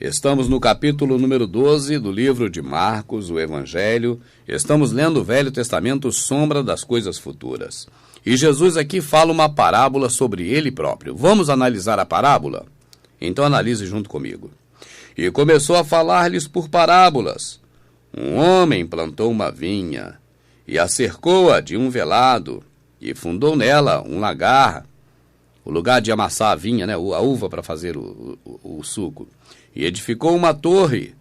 Estamos no capítulo número 12 do livro de Marcos, o Evangelho. Estamos lendo o Velho Testamento, Sombra das Coisas Futuras. E Jesus aqui fala uma parábola sobre ele próprio. Vamos analisar a parábola? Então analise junto comigo. E começou a falar-lhes por parábolas. Um homem plantou uma vinha, e a cercou-a de um velado, e fundou nela um lagar, o lugar de amassar a vinha, a uva para fazer o suco. E edificou uma torre,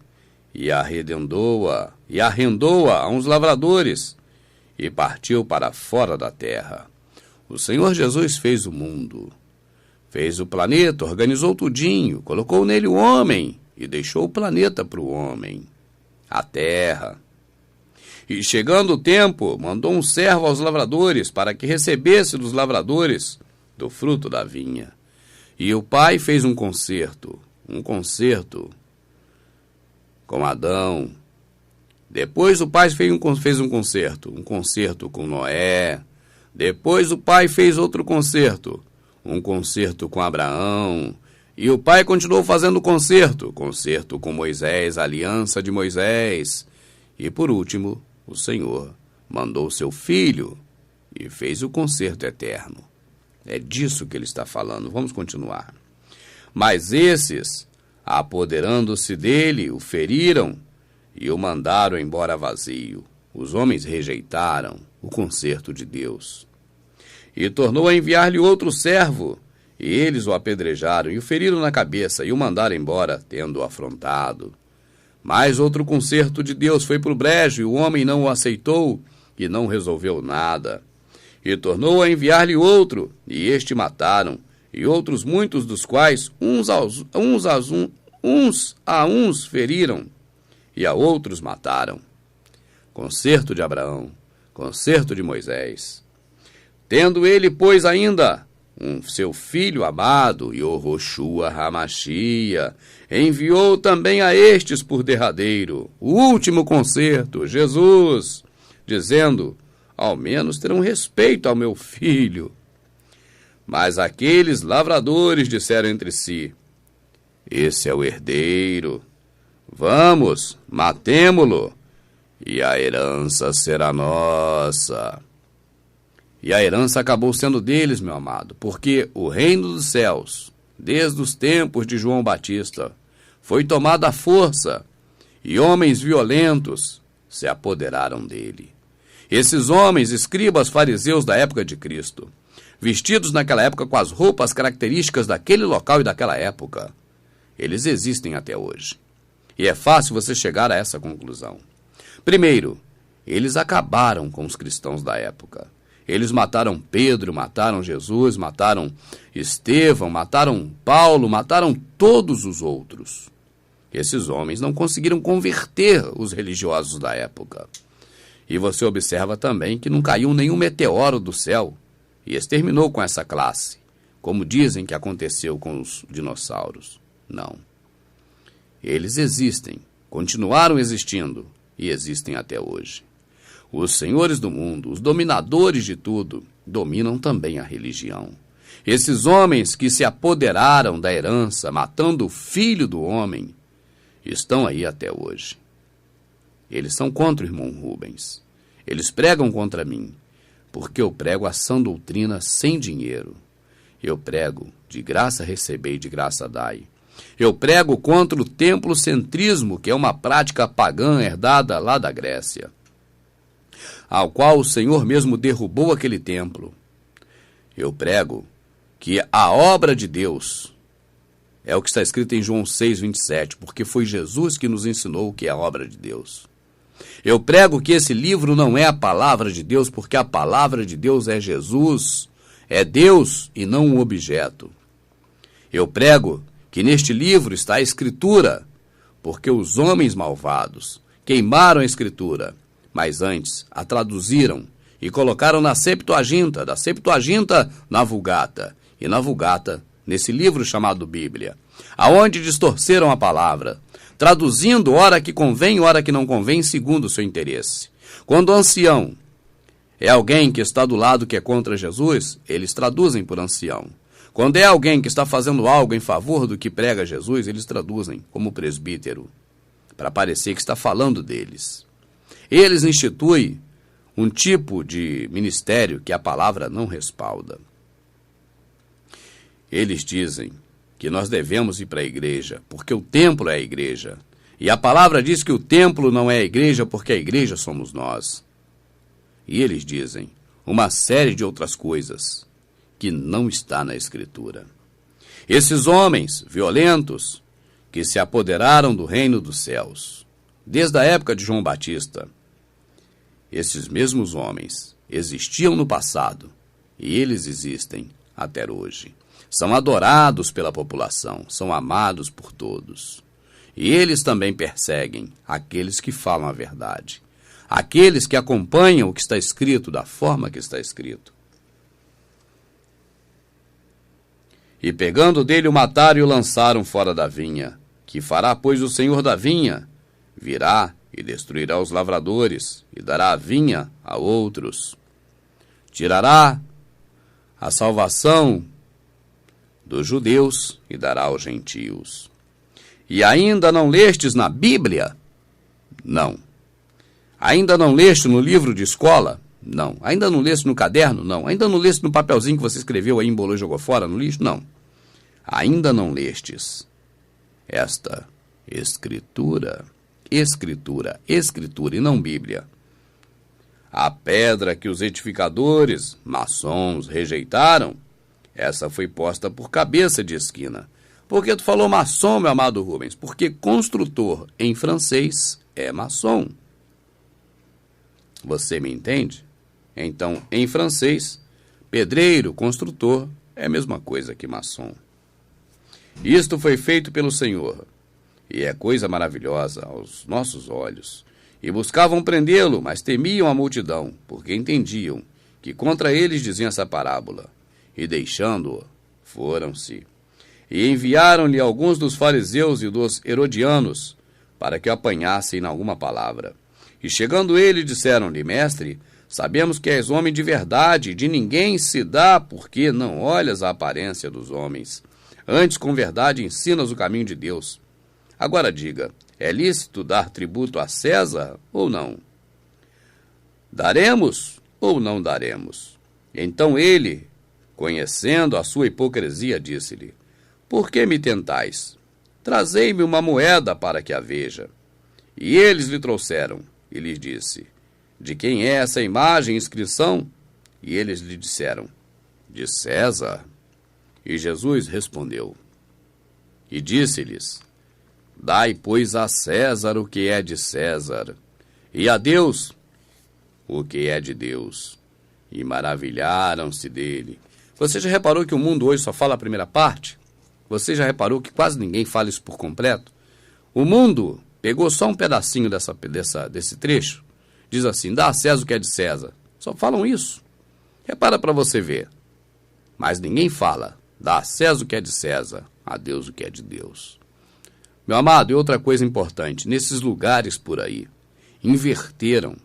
e arrendou-a a uns lavradores, e partiu para fora da terra. O Senhor Jesus fez o mundo, fez o planeta, organizou tudinho, colocou nele o homem, e deixou o planeta para o homem, a terra. E chegando o tempo, mandou um servo aos lavradores, para que recebesse dos lavradores do fruto da vinha. E o pai fez um concerto com Adão. Depois o pai fez um concerto com Noé. Depois o pai fez outro concerto com Abraão. E o pai continuou fazendo concerto com Moisés, a aliança de Moisés. E por último, o Senhor mandou seu filho e fez o concerto eterno. É disso que ele está falando. Vamos continuar. Mas esses, apoderando-se dele, o feriram e o mandaram embora vazio. Os homens rejeitaram o concerto de Deus. E tornou a enviar-lhe outro servo, e eles o apedrejaram e o feriram na cabeça e o mandaram embora, tendo-o afrontado. Mas outro concerto de Deus foi por brejo, e o homem não o aceitou e não resolveu nada. E tornou a enviar-lhe outro, e este mataram, e outros muitos dos quais uns a uns feriram, e a outros mataram. Concerto de Abraão, concerto de Moisés. Tendo ele, pois, ainda seu filho amado, Yohoshua Hamashia, enviou também a estes por derradeiro, o último concerto, Jesus, dizendo: ao menos terão respeito ao meu filho. Mas aqueles lavradores disseram entre si: esse é o herdeiro. Vamos, matemo-lo, e a herança será nossa. E a herança acabou sendo deles, meu amado, porque o reino dos céus, desde os tempos de João Batista, foi tomado à força, e homens violentos se apoderaram dele. Esses homens, escribas fariseus da época de Cristo, vestidos naquela época com as roupas características daquele local e daquela época, eles existem até hoje. E é fácil você chegar a essa conclusão. Primeiro, eles acabaram com os cristãos da época. Eles mataram Pedro, mataram Jesus, mataram Estevão, mataram Paulo, mataram todos os outros. Esses homens não conseguiram converter os religiosos da época. E você observa também que não caiu nenhum meteoro do céu e exterminou com essa classe, como dizem que aconteceu com os dinossauros. Não. Eles existem, continuaram existindo e existem até hoje. Os senhores do mundo, os dominadores de tudo, dominam também a religião. Esses homens que se apoderaram da herança, matando o filho do homem, estão aí até hoje. Eles são contra o irmão Rubens. Eles pregam contra mim, porque eu prego a sã doutrina sem dinheiro. Eu prego, de graça recebei, de graça dai. Eu prego contra o templocentrismo, que é uma prática pagã herdada lá da Grécia, ao qual o Senhor mesmo derrubou aquele templo. Eu prego que a obra de Deus é o que está escrito em João 6:27, porque foi Jesus que nos ensinou o que é a obra de Deus. Eu prego que esse livro não é a palavra de Deus, porque a palavra de Deus é Jesus, é Deus e não um objeto. Eu prego que neste livro está a Escritura, porque os homens malvados queimaram a Escritura, mas antes a traduziram e colocaram na Septuaginta, da Septuaginta na Vulgata, e na Vulgata nesse livro chamado Bíblia, aonde distorceram a palavra, traduzindo hora que convém, hora que não convém, segundo o seu interesse. Quando o ancião é alguém que está do lado que é contra Jesus, eles traduzem por ancião. Quando é alguém que está fazendo algo em favor do que prega Jesus, eles traduzem como presbítero, para parecer que está falando deles. Eles instituem um tipo de ministério que a palavra não respalda. Eles dizem que nós devemos ir para a igreja, porque o templo é a igreja. E a palavra diz que o templo não é a igreja, porque a igreja somos nós. E eles dizem uma série de outras coisas que não está na Escritura. Esses homens violentos que se apoderaram do reino dos céus, desde a época de João Batista, esses mesmos homens existiam no passado e eles existem até hoje. São adorados pela população, são amados por todos. E eles também perseguem aqueles que falam a verdade, aqueles que acompanham o que está escrito da forma que está escrito. E pegando dele o mataram e o lançaram fora da vinha. Que fará, pois, o senhor da vinha? Virá e destruirá os lavradores, e dará a vinha a outros. Tirará a salvação dos judeus e dará aos gentios. E ainda não lestes na Bíblia? Não. Ainda não leste no livro de escola? Não. Ainda não leste no caderno? Não. Ainda não leste no papelzinho que você escreveu aí, embolou e jogou fora no lixo? Não. Ainda não lestes esta Escritura, e não Bíblia. A pedra que os edificadores, maçons, rejeitaram, essa foi posta por cabeça de esquina. Por que tu falou maçom, meu amado Rubens? Porque construtor em francês é maçom. Você me entende? Então, em francês, pedreiro, construtor, é a mesma coisa que maçom. Isto foi feito pelo Senhor, e é coisa maravilhosa aos nossos olhos. E buscavam prendê-lo, mas temiam a multidão, porque entendiam que contra eles diziam essa parábola. E deixando-o, foram-se. E enviaram-lhe alguns dos fariseus e dos herodianos, para que o apanhassem em alguma palavra. E chegando ele, disseram-lhe: Mestre, sabemos que és homem de verdade, e de ninguém se dá, porque não olhas a aparência dos homens. Antes, com verdade, ensinas o caminho de Deus. Agora diga, é lícito dar tributo a César ou não? Daremos ou não daremos? Então ele, conhecendo a sua hipocrisia, disse-lhe: Por que me tentais? Trazei-me uma moeda para que a veja. E eles lhe trouxeram, e lhes disse: De quem é essa imagem e inscrição? E eles lhe disseram: De César. E Jesus respondeu e disse-lhes: Dai, pois, a César o que é de César, e a Deus o que é de Deus. E maravilharam-se dele. Você já reparou que o mundo hoje só fala a primeira parte? Você já reparou que quase ninguém fala isso por completo? O mundo pegou só um pedacinho desse trecho, diz assim: dá a César o que é de César. Só falam isso. Repara para você ver. Mas ninguém fala: dá a César o que é de César, a Deus o que é de Deus. Meu amado, e outra coisa importante, nesses lugares por aí, inverteram.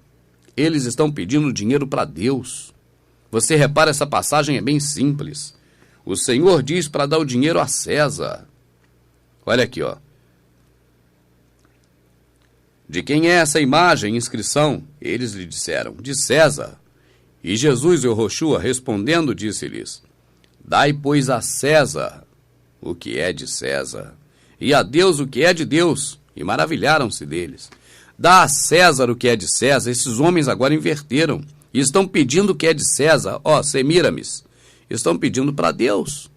Eles estão pedindo dinheiro para Deus. Você repara, essa passagem é bem simples. O Senhor diz para dar o dinheiro a César. Olha aqui, ó. De quem é essa imagem e inscrição? Eles lhe disseram: de César. E Jesus, Yohoshua, respondendo, disse-lhes: Dai, pois, a César o que é de César, e a Deus o que é de Deus. E maravilharam-se deles. Dá a César o que é de César. Esses homens agora inverteram e estão pedindo o que é de César. Ó, Semíramis, estão pedindo para Deus.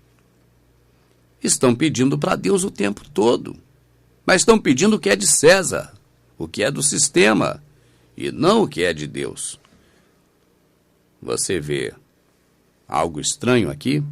Estão pedindo para Deus o tempo todo. Mas estão pedindo o que é de César, o que é do sistema, e não o que é de Deus. Você vê algo estranho aqui?